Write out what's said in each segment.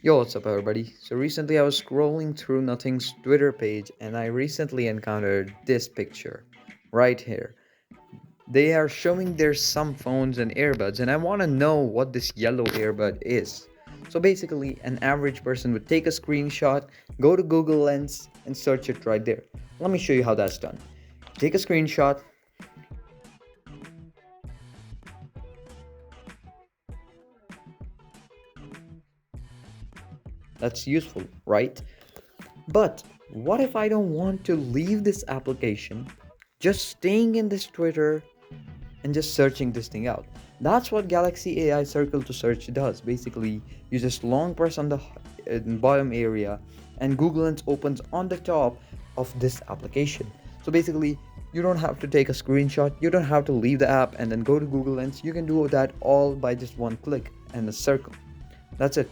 Yo, what's up, everybody? So, recently I was scrolling through Nothing's Twitter page and I recently encountered this picture right here. They are showing there's some phones and earbuds, and I want to know what this yellow earbud is. So, basically, an average person would take a screenshot, go to Google Lens, and search it right there. Let me show you how that's done. Take a screenshot. That's useful, right? But what if I don't want to leave this application, just staying in this Twitter and just searching this thing out? That's what Galaxy AI Circle to Search does. Basically, you just long press on the bottom area and Google Lens opens on the top of this application. So basically, you don't have to take a screenshot, you don't have to leave the app and then go to Google Lens. You can do that all by just one click and a circle. That's it.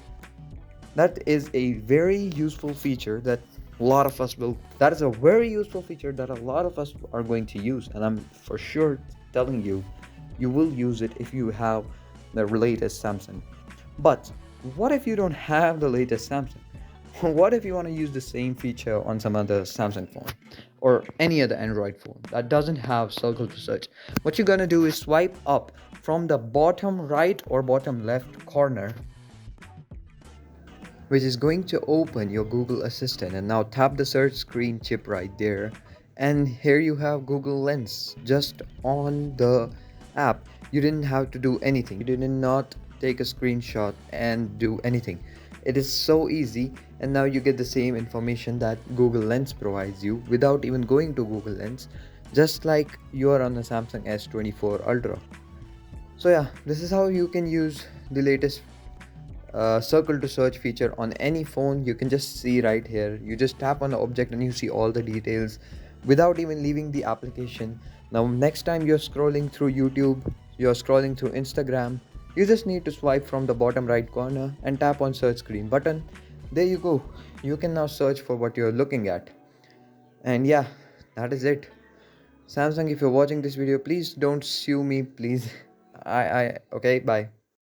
That is a very useful feature that is a very useful feature that a lot of us are going to use, and I'm for sure telling you, you will use it if you have the latest Samsung. But what if you don't have the latest Samsung? What if you want to use the same feature on some other Samsung phone or any other Android phone that doesn't have circle to search? What you're gonna do is swipe up from the bottom right or bottom left corner, which is going to open your Google Assistant, and now tap the search screen chip right there, and here you have Google Lens just on the app. You didn't have to do anything, you did not take a screenshot and do anything. It is so easy, and now you get the same information that Google Lens provides you without even going to Google Lens, just like you are on the Samsung S24 Ultra. So yeah, this is how you can use the latest circle to search feature on any phone. You can just see right here, you just tap on the object and you see all the details without even leaving the application. Now next time you're scrolling through YouTube, you're scrolling through Instagram, you just need to swipe from the bottom right corner and tap on search screen button. There you go, you can now search for what you're looking at. And yeah, that is it. Samsung, if you're watching this video, please don't sue me, please. I okay, bye.